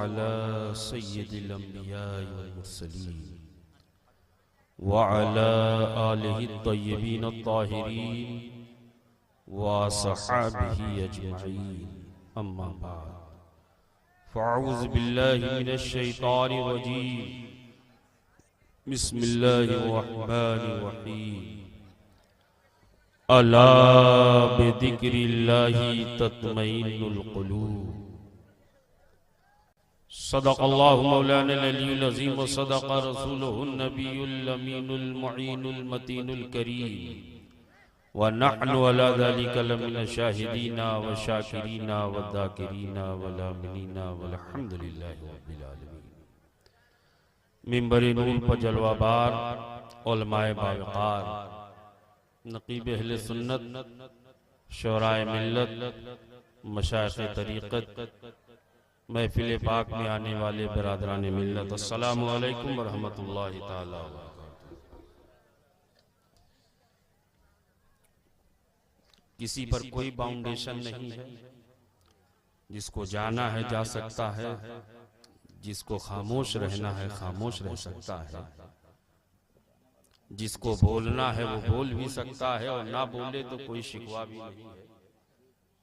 अला सय्यदिल अंबिया वल मुरसलीन व अला आलिहि तय्यबीन अत्ताहिरीन व सहाबिही अजमईन अम्मा बाद फ़अऊज़ु बिल्लाहि मिनश शैतानिर रजीम बिस्मिल्लाहिर रहमानिर रहीम अला बिज़िक्रिल्लाहि तत्मइन्नुल क़ुलूब सदक़ल्लाहु मौलाना अल-अलीयुल अज़ीम व सदक़ रसूलुहुन नबियुल अमीनुल मुईनुल मतीनुल करीम व नहनु अला ज़ालिका लमिन शाहिदीना व शाकिरीना व ज़ाकिरीना व लामिनीना वल्हम्दुलिल्लाहि रब्बिल आलमीन। मिंबर नूर पर जलवाबार उलमाए बावक़ार नक़ीब अहले सुन्नत शोराए मिल्लत मशाइख़ तरीक़त महफिल पाक में आने वाले बिरादरान मिल्लत अस्सलामु अलैकुम व रहमतुल्लाहि ताला व बरकातुहू। किसी पर कोई बाउंडेशन नहीं है, जिसको जाना है जा सकता है, जिसको खामोश रहना है खामोश रह सकता है, जिसको बोलना है वो बोल भी सकता है और ना बोले तो कोई शिकवा भी नहीं है।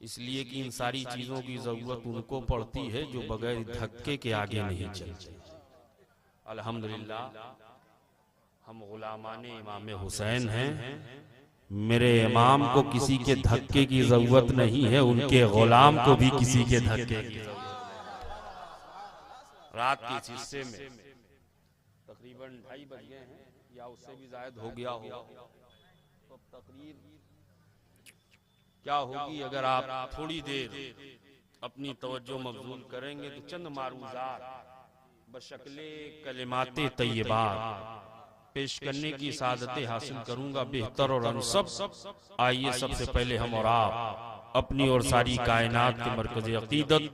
इसलिए कि इन सारी चीजों की जरूरत उनको पड़ती है जो बगैर धक्के के आगे नहीं चलते। अल्हम्दुलिल्लाह हम गुलामाने इमाम हुसैन हैं। मेरे इमाम को किसी के धक्के की जरूरत नहीं है, उनके गुलाम को भी किसी के धक्के की जरूरत नहीं। रात के इस हिस्से में तकरीबन 2:30 बज गए हैं या उससे भी ज्यादा हो गया हो, तो तकरीर क्या होगी अगर आप थोड़ी देर अपनी तवज्जो मबजूल करेंगे तो चंद मारूज़ात बशक्ले कलिमाते तय्यबात पेश करने की सादतें हासिल करूंगा बेहतर और अनसब। आइए सबसे पहले हम और आप अपनी और सारी कायनात के मरकज़ अक़ीदत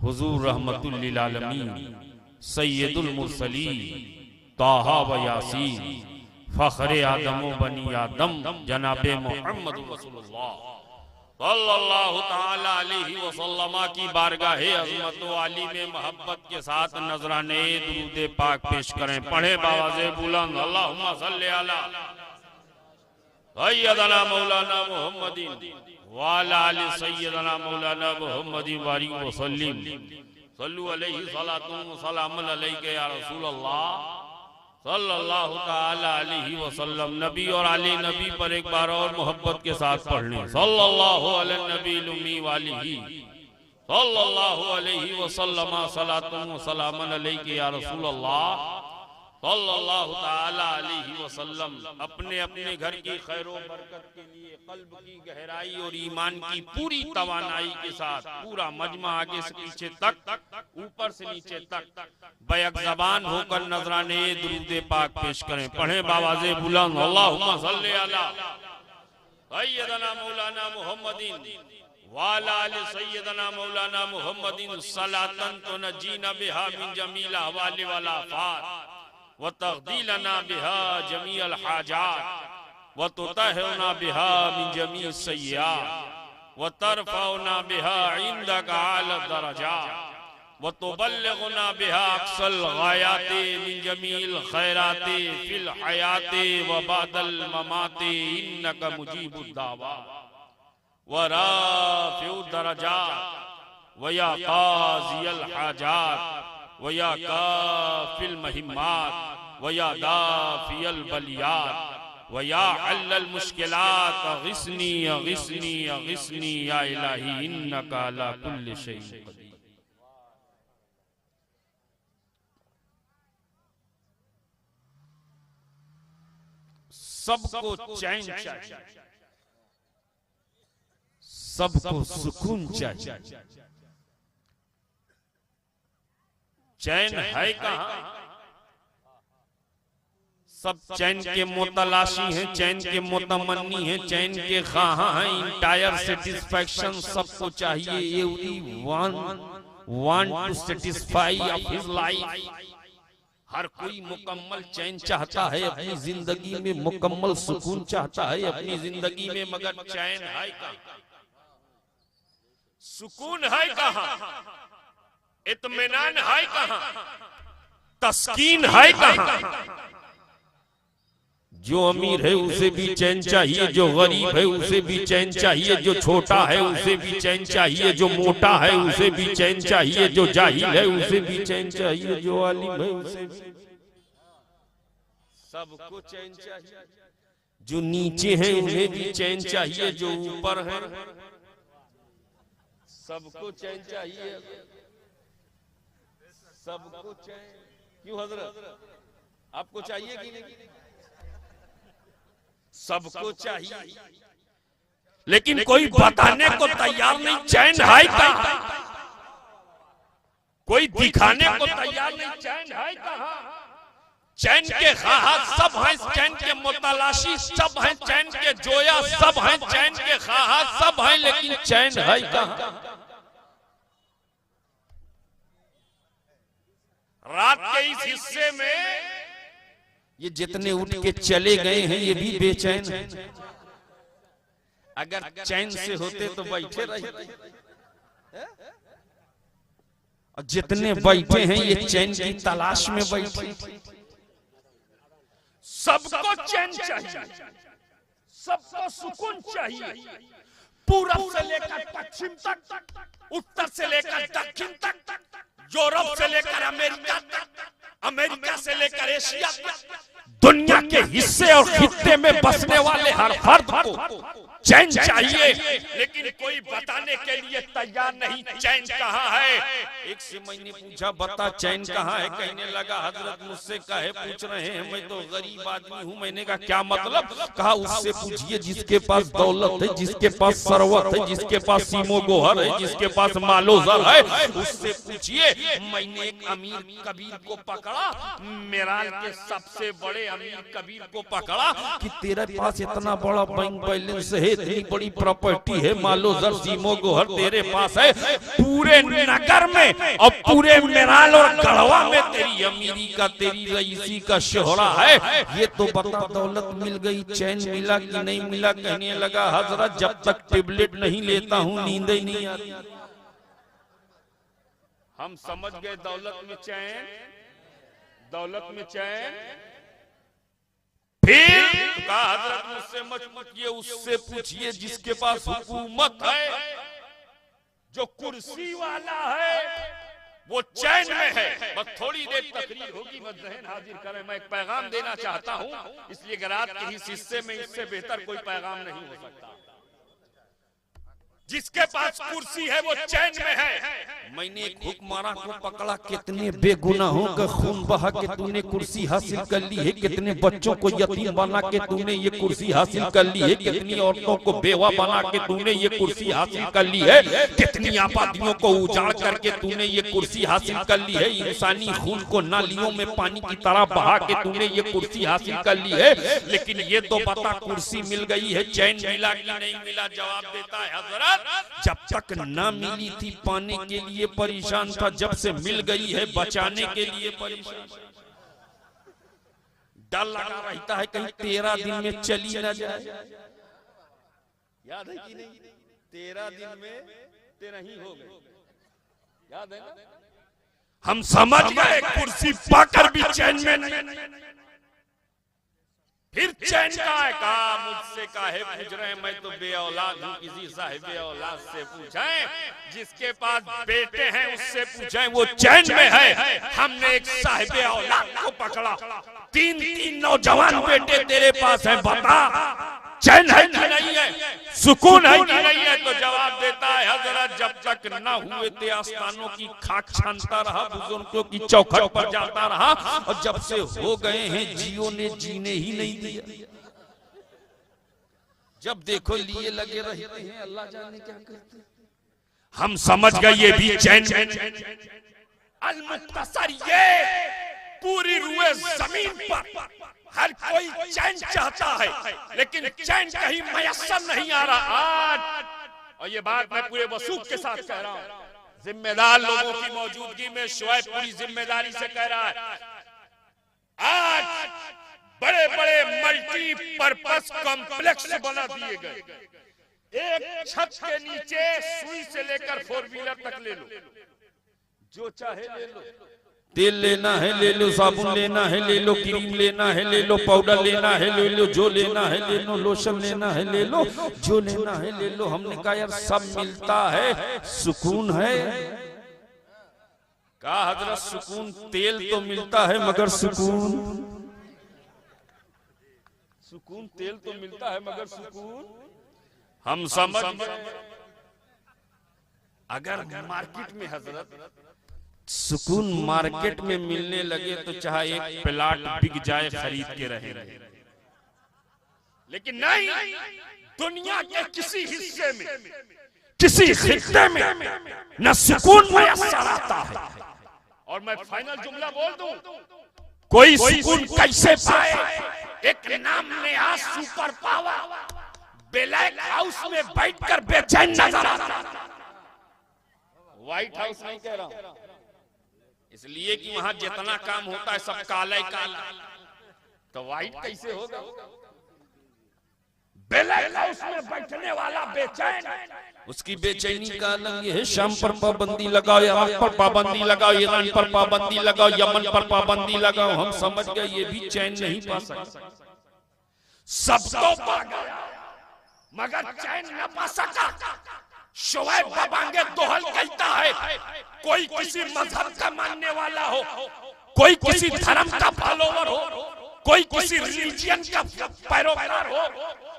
हुज़ूर रहमतुल लिल आलमीन सय्यदुल मुरसलीन ताहा व यासीन फ़ख्रे आदम व बनी आदम जनाबे मुहम्मद रसूलुल्लाह सल्लल्लाहु ताला अलैहि वसल्लम की बारगाहे अज़मत वाली में मोहब्बत के साथ नजराने दुरूद पाक पेश करें। पढ़े बावाज़े बुलंद अल्लाहुम्मा सल्लि अला सय्यदना मौलाना मुहम्मदिन व अला आलि सय्यदना मौलाना मुहम्मदिन व सल्लिम सल्लु अलैहि सलातुन व सलामुन अलैका या रसूलल्लाह सल्लल्लाहु ताला अलैहि वसल्लम। नबी और आले नबी पर एक बार और मोहब्बत के साथ पढ़ने सल्लल्लाहु अलैहि नबील उम्मी वालिही सल्लल्लाहु अलैहि वसल्लम सलातुन व सलामुन अलैका या रसूलल्लाह सल्लल्लाहु ताला अलैहि वसल्लम। अपने अपने घर की खैरो बरकत के लिए कल्ब की गहराई और ईमान की पूरी तवानाई के साथ पूरा मजमा आगे से पीछे तक ऊपर से नीचे तक बैक ज़बान होकर नजराने दुरूद पाक पेश करें। पढ़े बावाज़े बुलंद अल्लाहुम्मा सल्लि अला सय्यदना मौलाना मुहम्मदिन व अला आलि सय्यदना मौलाना मुहम्मदिन सलातन तुनजीना बिहा मिन जमील अहवाल वल आफात व तग़दीलना बिहा जमीअल हाजात व तुतहिरुना बिहा मिन जमीअ सय्यात व तरफ़उना बिहा इंदका आला दरजात व तुबल्लिगुना बिहा अक़सल गायाति मिन जमीअल खैराति फिल हयाति व बादल ममाति इन्नका मुजीबुद दावात व राफ़िउद दरजात व या क़ाज़ियल हाजात व या काफ़िल महिम्मात व या दाफ़ियल बलियात व या हल्लल मुश्किलात अग़िस्नी अग़िस्नी अग़िस्नी या इलाही इन्नका अला कुल्लि शैइन क़दीर। सबको चैन चाहिए, सबको सुकून चाहिए। चैन है कहाँ? सब चैन के मोतलाशी हैं, चैन के मोतमन्नी हैं, चैन के ख़्वाहां हैं। इंटायर सेटिस्फैक्शन सबको चाहिए। Everyone to satisfy of his life. हर कोई मुकम्मल चैन चाहता है अपनी जिंदगी में, मुकम्मल सुकून चाहता है अपनी जिंदगी में, मगर चैन है कहाँ? सुकून है कहाँ? इत्मीनान है कहां, तस्कीन है कहां। जो अमीर है उसे भी चैन चाहिए, जो गरीब है उसे भी चैन चाहिए, जो छोटा है उसे भी चैन चाहिए, जो मोटा है उसे भी चैन चाहिए, जो जाहिल है उसे भी चैन चाहिए, जो आलिम है उसे भी, सबको चैन चाहिए। जो नीचे है उन्हें भी चैन चाहिए, जो ऊपर है सबको चैन चाहिए, सबको चैन। क्यों हजरत, आपको चाहिए कि नहीं? सबको चाहिए, लेकिन कोई बताने को तैयार नहीं चैन है कहां, कोई दिखाने को तैयार नहीं चैन है कहां। चैन के ख्वाहार सब हैं, चैन के मुतलाशी सब हैं, चैन के जोया सब हैं, चैन के ख्वाहार सब हैं, लेकिन चैन है कहां। रात के इस हिस्से में ये जितने उठ के चले गए हैं ये भी बेचैन हैं। अगर चैन से होते तो बैठे रहते, और जितने बैठे हैं ये चैन की तलाश में बैठे। सबको चैन चाहिए, सबको सुकून चाहिए, पूरब से लेकर पश्चिम तक, उत्तर से लेकर दक्षिण तक, यूरोप से लेकर अमेरिका तक, अमेरिका से लेकर एशिया तक, दुनिया के हिस्से और खित्ते में बसने वाले हर फर्द को चैन चाहिए, लेकिन कोई बताने के लिए तैयार नहीं चैन कहाँ है। एक से मैंने पूछा बता चैन कहाँ है, कहने लगा हजरत मुझसे काहे पूछ रहे हैं, मैं तो गरीब आदमी हूँ। मैंने कहा क्या मतलब? कहा उससे पूछिए जिसके पास दौलत है, जिसके पास सरवत है, जिसके पास सीमो गोहर है, जिसके पास मालो जर है, उससे पूछिए। मैंने एक अमीर कबीर को पकड़ा, मेराल के सबसे बड़े अमीर कबीर को पकड़ा कि तेरे पास इतना बड़ा बैंक बैलेंस है, इतनी बड़ी प्रॉपर्टी है, मालो जर सीमो गोहर तेरे पास है, पूरे नगर में और पूरे मेराल और गढ़वा में तेरी अमीरी का, तेरी रईसी का शोहरा है, ये तो बता दौलत मिल गई, चैन मिला कि नहीं मिला? कहने लगा हजरत जब तक टेबलेट नहीं लेता हूँ नींद ही नहीं आती। हम समझ गए दौलत में चैन, दौलत में चैन। फिर कहा हजरत मुझसे मत पूछिए, उससे पूछिए जिसके पास हुकूमत है, जो कुर्सी वाला है, वो चैन में है। बस थोड़ी देर तकरीर होगी, बस जहन हाजिर करें। मैं एक पैगाम देना चाहता हूं, इसलिए रात के इस हिस्से में इससे बेहतर कोई पैगाम नहीं हो सकता। जिसके पास कुर्सी है वो चैन में है। मैंने एक हुक्मरान को पकड़ा, कितने बेगुनाहों का खून बहा के तूने कुर्सी हासिल कर ली है, कितने बच्चों को यतीम बना के तूने ये कुर्सी हासिल कर ली है, कितनी औरतों को बेवा बना के तूने ये कुर्सी हासिल कर ली है, कितनी आबादियों को उजाड़ करके तूने ये कुर्सी हासिल कर ली है, इंसानी खून को नालियों में पानी की तरह बहा के तूने ये कुर्सी हासिल कर ली है। लेकिन ये तो बता कुर्सी मिल गई है, चैन मिला कि नहीं मिला? जवाब देता है हजरत जब तक ना मिली थी पाने के लिए परेशान था, जब से मिल गई है बचाने के लिए परेशान। डर लगा रहता है कहीं 13 दिन में चली ना जाए। याद है कि नहीं? 13 दिन में 13 ही हो गए, याद है ना? हम समझ गए कुर्सी पाकर भी चैन में नहीं। फिर चैन का है, कहा मुझसे काहे पूछ रहे हैं, मैं तो बेऔलाद हूँ, किसी साहिब औलाद से पूछें, जिसके पास बेटे हैं उससे पूछें, वो चैन में है। हमने एक साहिब औलाद को पकड़ा, 3 नौजवान बेटे तेरे पास हैं, बता चैन है कि नहीं है, सुकून है कि नहीं है? तो जवाब देता है हजरत जब तक ना हुए थे आस्थानों की खाक छानता रहा, बुजुर्गों की चौखट पर जाता रहा, और जब से हो गए हैं जियो ने जीने ही नहीं दिया। जब देखो लिए लगे रहते हैं, अल्लाह जाने क्या करते हैं। हम समझ गए ये भी चैन में। अल-मुख्तसर ये पूरी रुए जमीन पर हर कोई चैन चाहता है, लेकिन चैन कहीं मयस्सर नहीं आ रहा आज। और ये बात मैं पूरे वसूख के साथ कह रहा हूं, जिम्मेदार लोगों की मौजूदगी में शोएब पूरी जिम्मेदारी से कह रहा है। आज बड़े बड़े मल्टीपर्पस कॉम्प्लेक्स बना दिए गए। एक छत के नीचे सुई से लेकर 4 व्हीलर तक ले लो, जो चाहे ले लो, तेल लेना है ले लो, साबुन लेना है ले लो, क्रीम लेना है ले लो, पाउडर लेना है ले लो, जो लेना है ले लो, लोशन लेना है ले लो, जो लेना है ले लो। हमने कहा यार सब मिलता है, सुकून है। कहा हजरत सुकून तेल तो मिलता है मगर सुकून तेल तो मिलता है मगर सुकून हम समझ गए। अगर मार्केट में हजरत सुकून मार्केट में मिलने लगे तो चाहे एक प्लाट बिक जाए खरीद के रहे, लेकिन नहीं, दुनिया के किसी हिस्से में, किसी खित्ते में न सुकून मैसर आता है। और मैं फाइनल जुमला बोल दूं, कोई सुकून कैसे पाए? एक नाम Neha super power black house में बैठकर बेचैन नजर आता, व्हाइट हाउस नहीं कह रहा हूं, इसलिए कि वहां जितना काम होता है सब काला ही काला, तो व्हाइट कैसे होगा? ब्लैक हाउस में बैठने वाला बेचैन, उसकी बेचैनी का अलग है। शाम पर पाबंदी लगाओ, इराक पर पाबंदी लगाओ, ईरान पर पाबंदी लगाओ, यमन पर पाबंदी लगाओ, हम समझ गए ये भी चैन नहीं पा सकता। सब तो पा गया मगर चैन न पा सका। शोएब बाबांगे दोहल कहता है, कोई किसी मजहब का मानने वाला हो, कोई किसी धर्म का फॉलोवर हो, कोई किसी रिलीजियन का पैरोकार हो,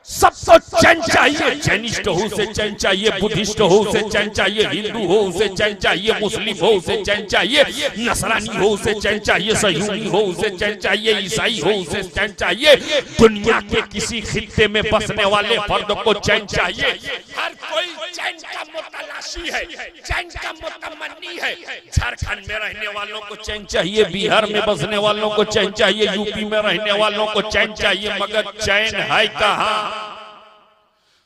सबको चैन चाहिए। जैनिस्ट हो उसे चैन चाहिए, बुद्धिस्ट हो उसे चैन चाहिए, हिंदू हो उसे चैन चाहिए, मुस्लिम हो उसे चैन चाहिए, नसरानी हो उसे चैन चाहिए, सयूनी हो उसे चैन चाहिए, ईसाई हो उसे चैन चाहिए। दुनिया के किसी खित्ते में बसने वाले फर्द को चैन चाहिए। हर कोई चैन का मुतलाशी है, चैन का मुतमन्नी है। झारखंड में रहने वालों को चैन चाहिए, बिहार में बसने वालों को चैन चाहिए, यूपी में रहने वालों को चैन चाहिए, मगर चैन है कहाँ?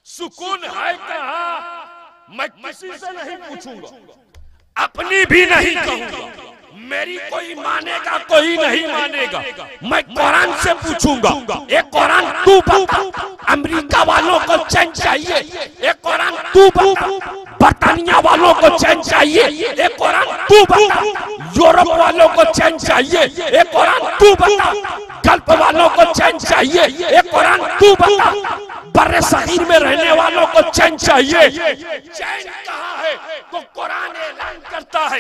सुकून है कहाँ? मैं किसी से नहीं पूछूंगा, अपनी भी नहीं कहूंगा, मेरी कोई मानेगा कोई नहीं मानेगा, मैं कुरान से पूछूंगा। एक कुरान तू बता, अमेरिका वालों को चैन चाहिए, एक कुरान तू बता, बर्तानिया वालों को चैन चाहिए, एक कुरान तू बता, यूरोप वालों को चैन चाहिए, एक कुरान तू बता, गल्फ वालों को चैन चाहिए, एक कुरान तू बता, बर्रे सगीर में रहने वालों को चैन चाहिए। चैन कहाँ है? तो कुरान ऐलान करता है,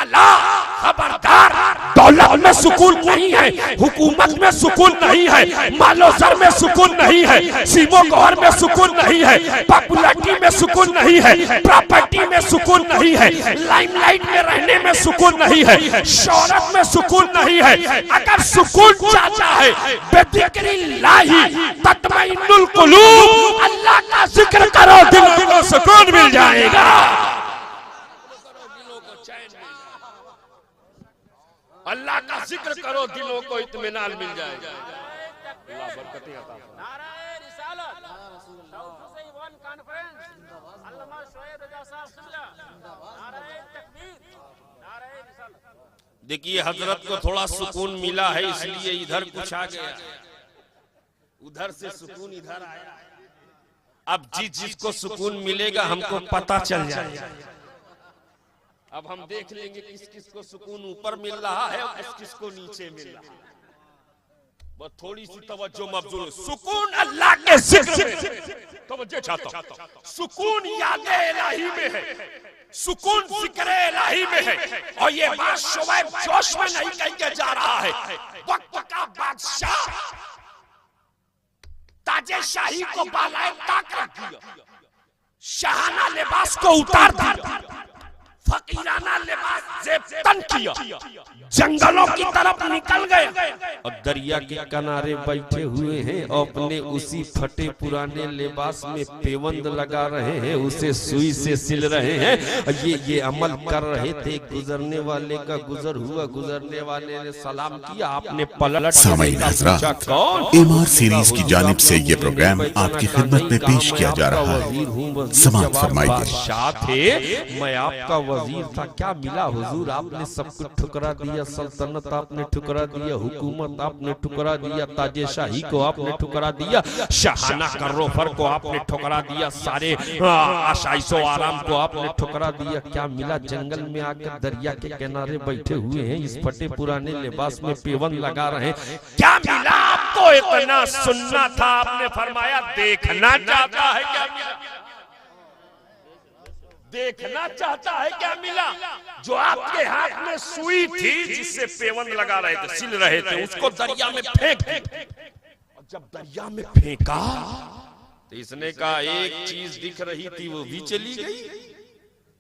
अल्लाह खबरदार, दौलत में सुकून नहीं है, हुकूमत में सुकून नहीं है, मालो सर में सुकून नहीं है, सीमो गौर में सुकून नहीं है, पॉपुलैरिटी में सुकून नहीं है, प्रॉपर्टी में सुकून नहीं है, लाइमलाइट में रहने में सुकून नहीं है, शोहरत में सुकून नहीं है। अगर सुकून चाहता है, बेदिक्रिल्लाहि तत्मइन्नुल कुलूब, अल्लाह का जिक्र करो, दिलों को सुकून मिल जाएगा। अल्लाह का जिक्र करो, दिलों को इत्मीनान मिल जाएगा। अल्लाह बरकतें अता फरमाए। नारे रिसालत, साउथ से वन कॉन्फ्रेंस, अल्लामा शोएब रजा साहब सुनला, नारे तकबीर, नारे रिसालत। देखिए हजरत को थोड़ा सुकून मिला है, इसलिए इधर कुछ आ गया, उधर से सुकून इधर आया। अब जिसको सुकून मिलेगा हमको पता चल जाएगा। अब हम देख लेंगे किस किस को सुकून ऊपर मिल रहा है और किस किस को नीचे मिल रहा है। बस थोड़ी सी तवज्जो मबजूल। सुकून अल्लाह के जिक्र में तवज्जो चाहता हूं, सुकून याद इलाही में है, सुकून जिक्र इलाही में है। और ये बात शोएब जोश में नहीं कह के जा रहा है, वक्त का बादशाह ताजे शाही को बालाए ताक रख दिया, शाहाना लिबास को उतार दिया, फकीराना लिबास जेब तन किया, जंगलों की तरफ निकल गए और दरिया के किनारे बैठे हुए हैं और अपने उसी फटे पुराने लिबास में पेवंद लगा रहे हैं, उसे सुई से सिल रहे हैं। ये अमल कर रहे थे। गुजरने वाले का गुजर हुआ, गुजरने वाले ने सलाम किया, आपने पलट कौन एमआर सीरीज की जानिब से ये प्रोग्राम आपकी खिदमत में पेश किया जा रहा है। समाअत फरमाइए। थे मैं आपका वजीर था, क्या मिला हुजूर? आपने सब कुछ ठुकरा दिया, सल्तनत आपने ठुकरा दिया, हुकूमत आपने ठुकरा दिया, ताजेशाही को आपने ठुकरा दिया, शाहाना करोफर को आपने ठुकरा दिया, सारे आशाइशो आराम को आपने ठुकरा दिया। क्या मिला? जंगल में आकर दरिया के किनारे बैठे हुए हैं, इस फटे पुराने लिबास में पेवन लगा रहे हैं, क्या मिला आपको? इतना सुनना था, आपने फरमाया देखना चाहता है क्या मिला? देखना चाहता है क्या मिला? जो आपके हाथ में सुई थी जिससे पेवन लगा रहे थे, सिल रहे थे, उसको दरिया में फेंक दिया। और जब दरिया में फेंका तो इसने कहा एक चीज दिख रही थी वो भी चली गई।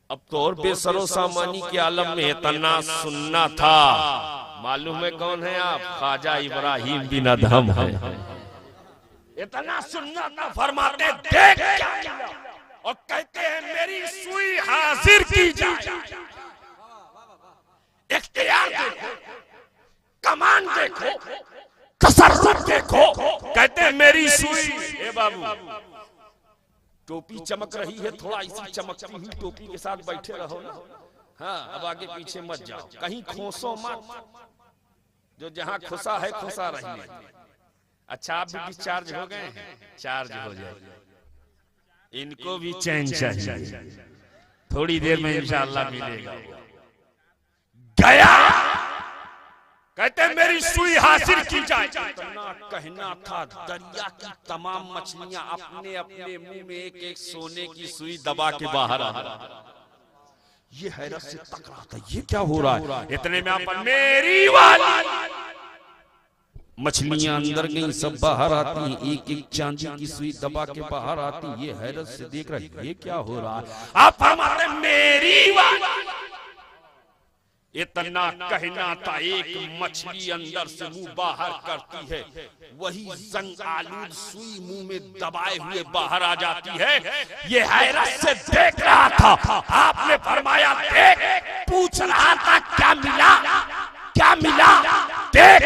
अब तो और बेसरो सामानी के आलम में इतना सुनना था। मालूम है कौन है आप? ख्वाजा इब्राहिम बिन अदहम है। इतना सुनना था, फरमाते देख क्या मिला, और कहते हैं मेरी सुई हाजिर की जाए। इख्तियार देखो, कमान देखो, तसर्रुफ देखो, कहते हैं मेरी सुई। ए बाबू, टोपी चमक रही है, थोड़ा इसी चमकती हुई टोपी के साथ बैठे रहो ना। हाँ, अब आगे पीछे मत जाओ, कहीं खोसो मत। जो जहां खुशा है खुशा रहिए। अच्छा, आप भी डिस्चार्ज हो गए? चार्ज हो जाए। इनको भी चैन चाहिए, थोड़ी देर में इंशाअल्लाह मिलेगा। गया, कहते हैं मेरी सुई हासिल की जाए। इतना कहना था, दरिया की तमाम मछलियां अपने अपने मुंह में एक एक सोने की सुई दबा के बाहर आ रहा। ये हैरत से तक रहा था, ये क्या हो रहा है? इतने में आप मेरी वाली मछलियां अंदर गई, सब बाहर आती हैं, एक एक चांदी की सुई दबा के बाहर आती। ये हैरत से देख रहे, ये क्या हो रहा है? आप फरमाते मेरी वाली। इतना कहना था, एक मछली अंदर से मुंह बाहर करती है, वही जंग आलूद सुई मुंह में दबाए हुए बाहर आ जाती है। ये हैरत से देख रहा था। आपने फरमाया देख, पूछ रहा था क्या मिला, क्या मिला? देख,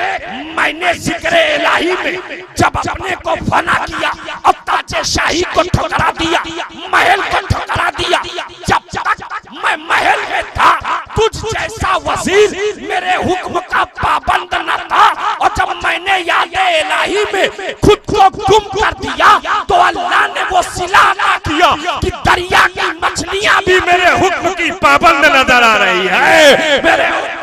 मैंने जिक्र इलाही में जब अपने को फना किया और ताजे शाही को ठुकरा दिया, महल को ठुकरा दिया। जब तक मैं महल में था, तुझ जैसा वजीर मेरे हुक्म का पाबंद न था, और जब मैंने याद इलाही में खुद को गुम कर दिया तो अल्लाह ने वो सिला अता किया कि दरिया की मछलियां भी मेरे हुक्म की पाबंद नजर आ रही है। मेरे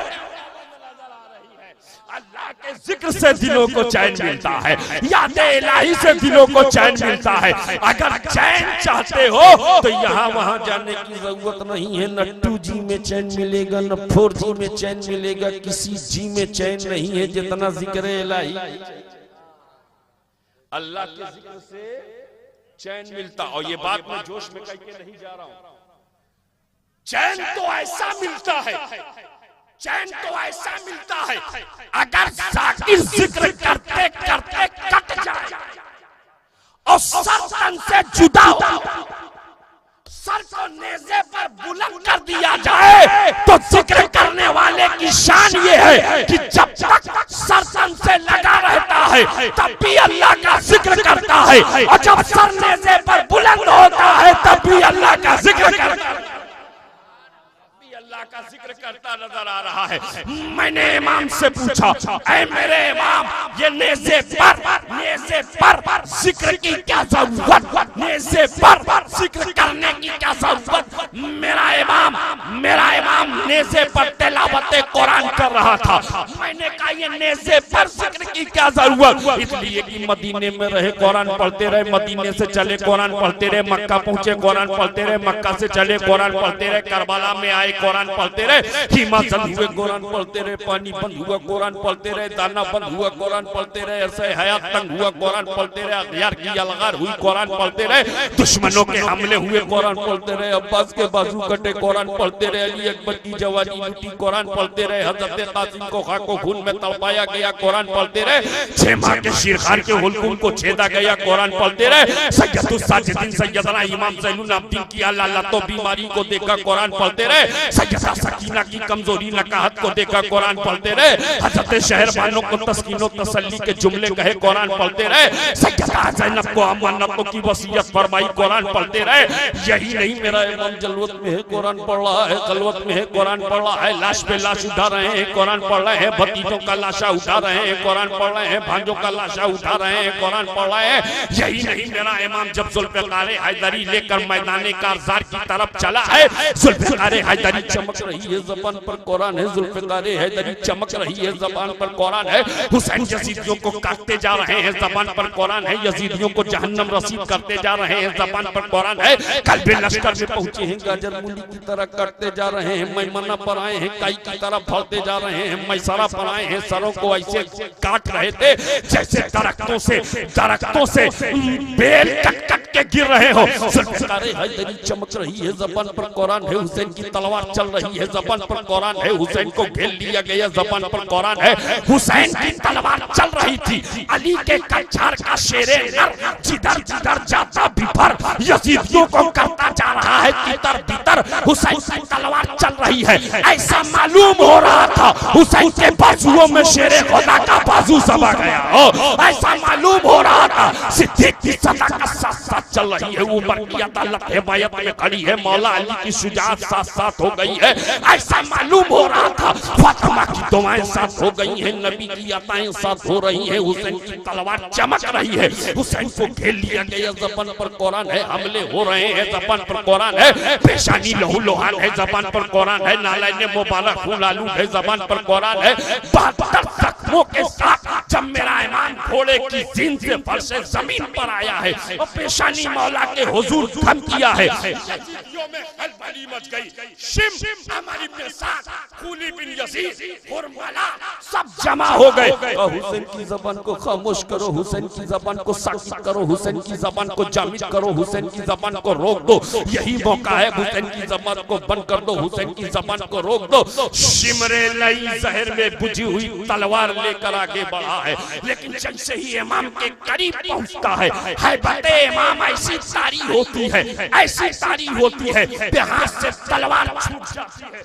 जिक्र से दिलों को चैन मिलता है, याद इलाही से दिलों को चैन मिलता है। अगर चैन चाहते हो तो यहाँ वहाँ जाने की जरूरत नहीं है। न 2G में चैन मिलेगा, न 4G में चैन मिलेगा, किसी जी में चैन नहीं है जितना जिक्र इलाही। अल्लाह के जिक्र से चैन मिलता। और ये बात मैं जोश में कह के नहीं जा रहा हूं, चैन तो ऐसा मिलता है, चैन तो ऐसा मिलता है अगर जाकिर जिक्र करते करते कट जाए और सर तन से जुदा हो, सर को नेज़े पर बुलंद कर दिया जाए, तो जिक्र करने वाले की शान ये है कि जब तक सर तन से लगा रहता है तब भी अल्लाह का जिक्र करता है, और जब सर नेज़े पर बुलंद होता है तब भी अल्लाह का जिक्र करता है। का जिक्र करता नजर आ रहा है। मैंने इमाम से पूछा, ऐ मेरे इमाम, ये नेज़े पर जिक्र की क्या जरूरत, नेज़े पर जिक्र करने की क्या जरूरत? मेरा इमाम नेज़े पर तिलावत कुरान कर रहा था। मैंने कहा ये नेज़े पर जिक्र की क्या जरूरत? इसलिए कि मदीने में रहे कुरान पढ़ते रहे, मदीने से चले कुरान पढ़ते रहे, मक्का पहुंचे कुरान पढ़ते रहे, मक्का से चले कुरान पढ़ते रहे, करबला में आए कुरान पढ़ते रहे, हिमाचल हुए कुरान पढ़ते रहे, पानी बंद हुआ कुरान पढ़ते रहे, दाना बंद हुआ कुरान पढ़ते रहे, ऐसे हयात तंग हुआ कुरान पढ़ते रहे, अखियार की अलगार हुई कुरान पढ़ते रहे, दुश्मनों के हमले हुए कुरान पढ़ते रहे, अब्बास के बाजू कटे कुरान पढ़ते रहे, अली अकबर की जवानी लूटी कुरान पढ़ते रहे, हजरत कासिम को खाको खून में तड़पाया गया कुरान पढ़ते रहे, 6 माह के शेरखान के हुल्कुम को छेदा गया कुरान पढ़ते रहे, सैयदुस साजिदीन सैयदना इमाम ज़ैनुल आबिदीन की अल्लाह तो बीमारी को देखा कुरान पढ़ते रहे, सकीना की कमजोरी नकाहत को देखा कुरान पढ़ते रहे, हजरत शहरबानों को तस्कीनो तसल्ली के जुमले कहे, कुरान पढ़ते रहे। सैयदा ज़ैनब को अमानतों की वसीयत फरमाई, कुरान पढ़ते रहे। यही नहीं मेरा इमाम जलवत में है, कुरान पढ़ रहा है, खलवत में है, कुरान पढ़ रहा है, लाश पे लाश उठा रहे हैं, कुरान पढ़ रहे हैं, भतीजों का लाशा उठा रहे हैं, कुरान पढ़ रहे हैं, भांजों का लाशा उठा रहे हैं, कुरान पढ़ रहे हैं। यही नहीं मेरा इमाम जब जुल्फ़िकार हैदरी लेकर मैदान कारज़ार की तरफ चला है, जुल्फ़िकार हैदरी चमक रही है, ज़बान पर कुरान है, जुल्फ़िकार हैदरी चमक रही है, ज़बान पर कुरान है। हुसैन यजीदियों को काटते जा रहे हैं, ज़बान पर कुरान है, यजीदियों को जहन्नम रसीद करते जा रहे हैं, ज़बान पर कुरान है। कल्बे लश्कर में पहुंचे हैं, गाजर मूली की तरह कटते जा रहे हैं, मैमना पर आए हैं, काई की तरह फलते जा रहे हैं, मैसरा पर आए हैं, सरों को ऐसे काट रहे थे जैसे दरख्तों से बेल कट के गिर रहे हो। जुल्फ़िकार हैदरी चमक रही है, ज़बान पर कुरान है, हुसैन की तलवार चल रही है, ज़बान पर कुरान है, हुसैन को घेर लिया गया, ज़बान पर कुरान है। हुसैन की तलवार चल रही थी, अली के कछार का शेरे नर जिधर जिधर जाता बिफर यजीदियों को करता जा रहा है तितर बितर। हुसैन की तलवार चल रही है, ऐसा मालूम हो रहा था हुसैन के बाजुओं में शेरे खुदा का बाजू समा गया हो, ऐसा मालूम हो रहा था। सिद्दीक की सदाकत साथ साथ चल रही है, उमर की अदालत हिमायत में खड़ी है, मौला अली की शुजाअत साथ साथ हो गई है, ऐसा मालूम हो रहा था। फातिमा की दुआएं साथ हो गई हैं, नबी की अताएं साथ हो रही हैं, हुसैन की तलवार चमक रही है, हुसैन को घेर लिया गया, ज़बान पर कुरान है, हमले हो रहे हैं, ज़बान पर कुरान है, पेशानी लहू लोहान है, ज़बान पर कुरान है, नालायन मुबारक खून आलूद है, ज़बान पर कुरान है। 72 जख्मों के साथ जब मेरा इमाम घोड़े की जीन से फर्श जमीन पर आया है और पेशानी मौला के हुजूर खम किया है, यजीदियों में खलबली मच गई। शिम हमारी के साथ खूली बिन यजीद हुरमला सब जमा हो गए। हुसैन की ज़बान को खामोश करो, हुसैन की ज़बान को साकित करो, हुसैन की ज़बान को जामिद करो, हुसैन की ज़बान को रोक दो, यही मौका है। हुसैन की ज़बान को बंद कर दो, हुसैन की ज़बान को रोक दो। शिमरे लई जहर में बुझी हुई तलवार लेकर आगे बढ़ा है, लेकिन जैसे ही इमाम के करीब पहुंचता है, हैबते इमाम ऐसी तारी होती है, ऐसी तारी होती है, हाथ से तलवार छूट जाती है।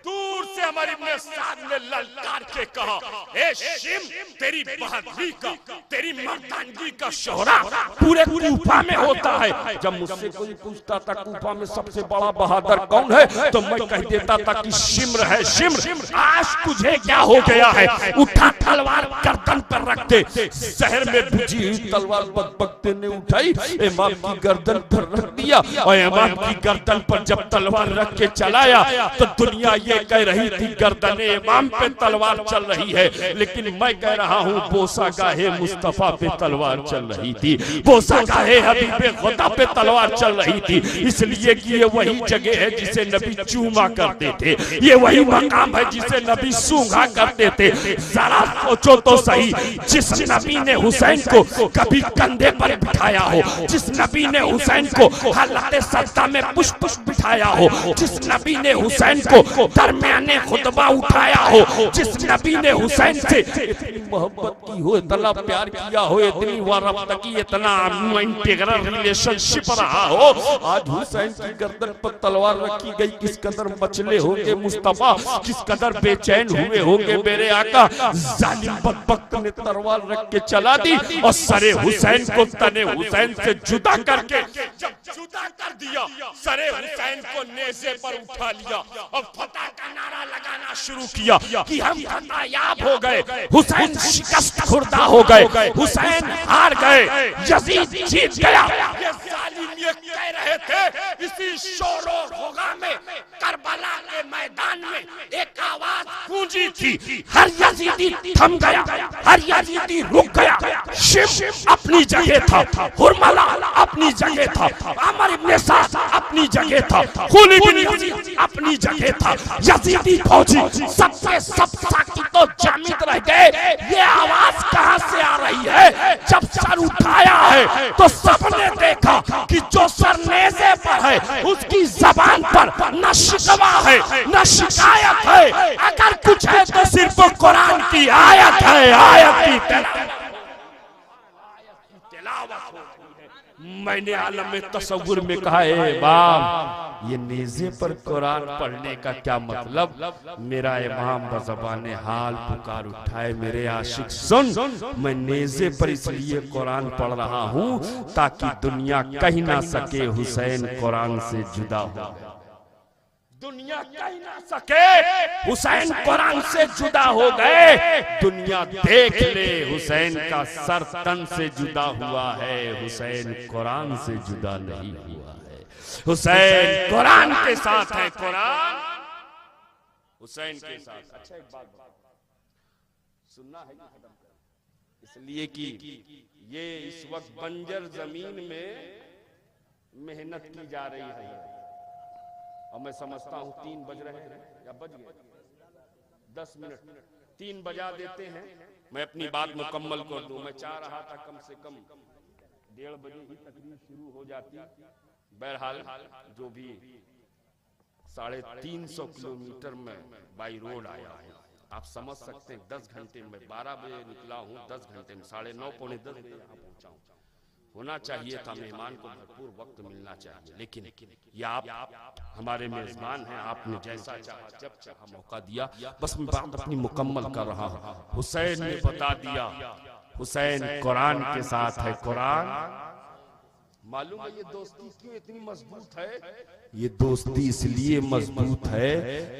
दूर से हमारे इब्ने साद ने ललकार के कहा, ए शिम, तेरी बहादुरी का, तेरी मर्दानगी का शोहरा पूरे कूफा में होता है। जब मुझसे कोई पूछता था कूफा में सबसे बड़ा बहादुर कौन है, तो मैं कह देता था कि शिम्र है, शिम्र। आज तुझे क्या हो गया है? उठा तलवार गर्दन पर रख दे। शहर में बुझी हुई तलवार बकबकते ने उठाई, इमाम की गर्दन पर रख दिया, और इमाम की गर्दन पर जब तलवार रख के चलाया तो दुनिया ये कह रही थी गर्दने इमाम पे तलवार चल रही है, लेकिन मैं कह रहा हूँ बोसा गाहे मुस्तफा पे तलवार चल रही थी, बोसा गाहे हबीबे खुदा पे तलवार चल रही थी। इसलिए कि ये वही जगह है जिसे नबी चूमा करते थे, ये वही मकाम है जिसे नबी सूंघा करते थे। जरा सोचो तो सही, जिस नबी ने हुसैन को कभी कंधे पर बिठाया हो, जिस नबी ने हुसैन को हालत सज्दा में पुष्प बिठाया हो, जिस नबी ने हुसैन को दरमियाने खुतबा उठाया हो, जिस नबी ने हुसैन से इतनी मोहब्बत की हो, इतना प्यार किया हो, इतनी वारफ्तगी, इतना इंटीग्रल रिलेशनशिप रहा हो, आज हुसैन की गर्दन पर तलवार रखी गई। किस कदर मचले होंगे मुस्तफा, किस कदर बेचैन हुए होंगे मेरे आका। जालिम बदबख्त ने तलवार रख के चला दी और सरे हुसैन को तने हुसैन से जुदा करके जब जुदा कर दिया, सरे हुसैन को नेज़े पर उठा लिया और फतह का नारा लगाना शुरू किया कि हम फतहयाब हो गए, हुसैन शिकस्त खुर्दा हो गए, हुसैन हार गए, यजीद जीत गया। ये जालिम ये कह रहे थे। इसी शोरो होगा में करबला के मैदान में एक आवाज गूंजी थी, हर यजीदी थम गया, हर यजीदी रुक गया। शिम अपनी जगह था, हुरमला अपनी जगह था, अमर इब्ने साद अपनी जगह था, खुली बिन यजीद अपनी जगह था, यजीदी फौजी सबसे सब साकित और जामिद रह गए। ये आवाज कहां से आ रही है? जब सर उठाया है तो सबने देखा कि जो सर नेज़े पर है उसकी जबान पर न शिकवा है न शिकायत है, अगर कुछ है तो सिर्फ कुरान की आयत है, आयत की तिलावत। मैंने आलम में तसव्वुर में कहा, ए बाप ये नेज़े पर कुरान पढ़ने का क्या मतलब? मेरा इमाम बज़बाने हाल पुकार उठाए, मेरे आशिक सुन, मैं नेज़े पर इसलिए कुरान पढ़ रहा हूँ ताकि दुनिया कह ना सके हुसैन कुरान से जुदा हो। दुनिया कह ना सके हुसैन कुरान से जुदा हो गए। दुनिया देख ले हुसैन का सर तन से जुदा हुआ है, हुसैन कुरान से जुदा नहीं हुआ है। हुसैन कुरान के साथ है, कुरान हुसैन के साथ। अच्छा एक बात सुनना है इसलिए कि ये इस वक्त बंजर जमीन में मेहनत की जा रही है और मैं समझता हूं 3 बज रहे हैं या बज गए 10 मिनट, 3 बजा देते हैं, मैं अपनी बात मुकम्मल कर दूं। मैं चाह रहा था कम से कम 1:30 बजे ही तकरीर शुरू हो जाती। बहरहाल जो भी 350 किलोमीटर में बाई रोड आया हूँ, आप समझ सकते हैं 10 घंटे में, 12 बजे निकला हूँ, 10 घंटे में 9:30 पौने 10 बजे यहाँ पहुँचा हूँ। होना चाहिए था, मेहमान को भरपूर वक्त मिलना चाहिए, लेकिन ये आप हमारे मेजबान हैं, आपने जैसा चाहा जब चाहा मौका दिया। बस मैं बात अपनी मुकम्मल कर रहा हूँ। हुसैन ने बता दिया हुसैन कुरान के साथ है। कुरान मालूम है ये दोस्ती क्यों इतनी मजबूत है? ये दोस्ती इसलिए मजबूत है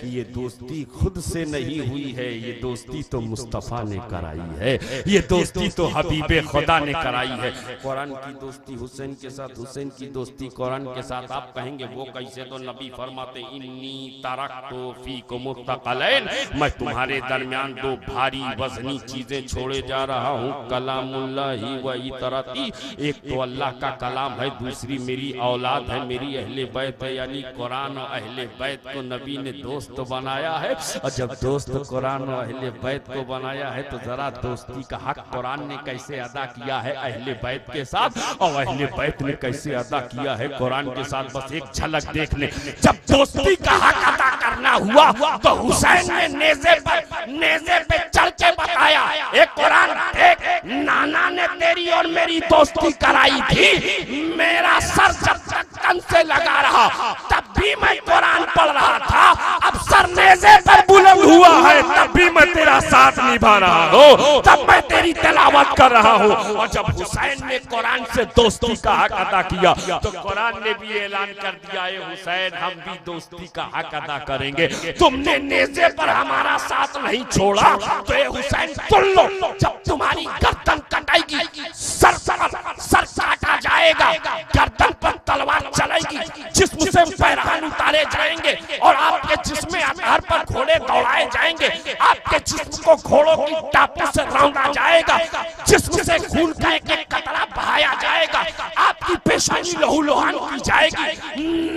कि ये दोस्ती खुद से नहीं हुई है, ये दोस्ती तो मुस्तफा ने कराई है, ये दोस्ती तो हबीबे खुदा ने कराई है। कुरान की दोस्ती हुसैन के साथ, हुसैन की दोस्ती कुरान के साथ। आप कहेंगे वो कैसे? तो नबी फरमाते इन्नी तरक्तु फीकुम मुस्तक़लैन, मैं तुम्हारे दरमियान 2 भारी वजनी चीजें छोड़े जा रहा हूँ, कलामुल्लाहि व इतरती। एक तो अल्लाह का कलाम है, दूसरी मेरी औलाद है, मेरी अहले बैत है। यानी कुरान और अहले बैत को नबी ने दोस्त बनाया है। और जब दोस्त कुरान और अहले बैत को बनाया है तो जरा दोस्ती का हक कुरान ने कैसे अदा किया है अहले बैत के साथ, और अहले बैत ने कैसे अदा किया है कुरान के साथ, बस एक झलक देख ले। जब दोस्ती का हक अदा करना हुआ तो हुसैन ने नेज़े पे चढ़ के बताया, एक कुरान देख, नाना ने तेरी और मेरी दोस्ती कराई थी, मेरा सर जब तक तन से लगा रहा तब भी मैं कुरान पढ़ रहा था, अब सर नेज़े पर बुलंद हुआ है तब भी मैं तेरा साथ निभा रहा हूँ, तब मैं तेरी तिलावत कर रहा हूँ। और जब हुसैन ने कुरान से दोस्ती का हक अदा किया तो कुरान ने भी ऐलान कर दिया, है हुसैन हम भी दोस्ती का हक अदा करेंगे। तुमने नेज़े पर हमारा साथ नहीं छोड़ा तो ये हुसैन सुन लो, जब तुम्हारी गर्दन कटाएगी, सर काटा जाएगा, गर्दन पर तलवार चलेगी, जिस्म से पैरहान उतारे जाएंगे और आपके जिस्म में हर पर घोड़े दौड़ाए जाएंगे, आपके जिस्म को घोड़ों की टापों से रौंदा जाएगा, जिस्म से खून का एक कतरा बहाया जाएगा, आपकी पेशानी लहूलुहान की जाएगी,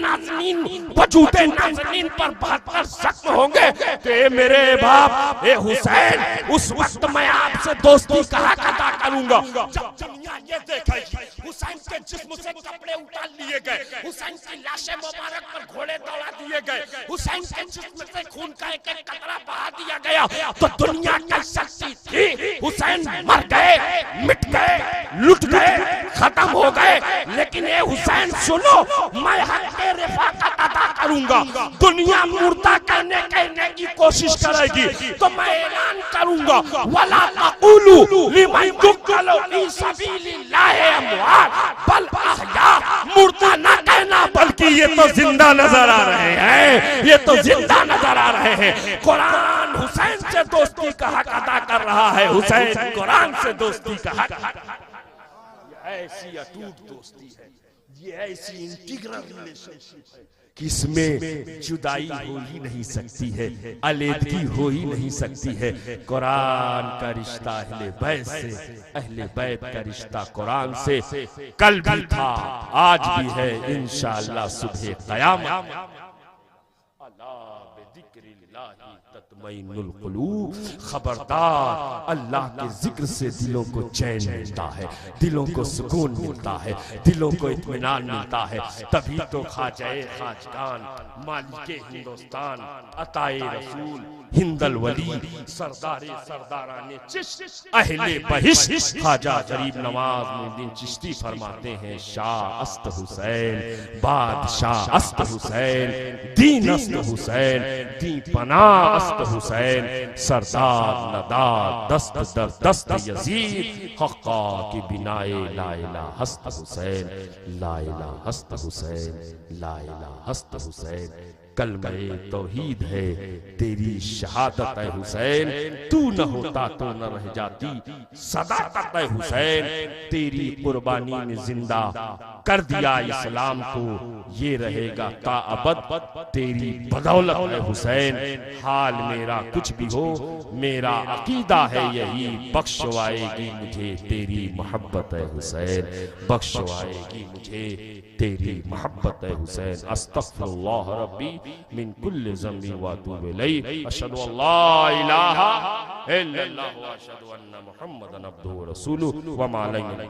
नाज़नीन वजूदे नाज़नीन पर 72 जख्म होंगे। तो मेरे बाप ए हुसैन, उस वक्त मैं आपसे दोस्ती का हक अदा करूंगा जब दुनिया ये देखेगी हुसैन के जिस्म से कपड़े उतार लिए गए, हुसैन की लाशें मुबारक पर घोड़े दौड़ा दिए गए, हुसैन के जिस्म से खून का एक एक कतरा बहा दिया गया, तो दुनिया कह सकती थी हुसैन मर गए, मिट गए, लुट गए, खत्म हो गए। लेकिन ये हुसैन सुनो, मैं हक के रिफाकत अदा करूंगा। दुनिया मुर्दा कहने की कोशिश करेगी तो मैं ऐलान करूंगा, वला तक़ूलू लिमन युक़तलू फी सबीलिल्लाहि अमवात बल अहया, मुर्दा ना कहना बल्कि ये तो जिंदा नजर आ रहे हैं, ये तो जिंदा नजर आ रहे हैं। कुरान हुसैन से दोस्ती का हक अदा कर रहा है, हुसैन कुरान से दोस्ती का हक। ऐसी अटूट दोस्ती है, ये ऐसी इंटीग्रल रिलेशनशिप है कि इसमें जुदाई हो ही नहीं सकती है, अलग हो ही नहीं सकती है। कुरान का रिश्ता अहले बैत से, अहले बैत का रिश्ता कुरान से कल भी था, आज भी है, इंशाअल्लाह सुबह क़यामत। अला बिज़िक्रिल्लाहि तत्मइनुल कुलूब, खबरदार अल्लाह के जिक्र से दिलों को चैन मिलता है, दिलों को सुकून मिलता है, दिलों को इत्मीनान मिलता है। तभी तो ख्वाजाए खाजगान, मालिके हिंदुस्तान, अताए रसूल, हिंदल वली, सरदारे सरदाराने चिश्त, अहले बहिश ख्वाजा गरीब नवाज मुद्दीन चिश्ती फरमाते हैं, शाह अस्त हुसैन, बादशाह अस्त हुसैन, दीन अस्त हुसैन, दी पना अस्त हुसैन, सरदार नदार दस्त दर दस्त यजीद, हक्का की बिनाए ला इलाहा हस्त हुसैन, ला इलाहा हस्त हुसैन, ला इलाहा हस्त हुसैन। कलमे तौहीद है तेरी शहादत है हुसैन, तू न होता तो न रह जाती सदाकत है हुसैन, तेरी कुर्बानी में जिंदा कर दिया इस्लाम को, ये रहेगा ताअबद तेरी बदौलत है हुसैन। हाल मेरा कुछ भी हो मेरा अकीदा है यही, बख्शवाएगी मुझे तेरी मोहब्बत है हुसैन, बख्शवाएगी मुझे तेरी मोहब्बत है हुसैन। अस्तगफिरुल्लाह रब्बी मिन कुल्लि ज़ंबी व अतूबु इलैहि, अशहदु अल्ला इलाहा इल्लल्लाह व अशहदु अन्ना मुहम्मदन अब्दुहु व रसूलुहु व मा अलैना।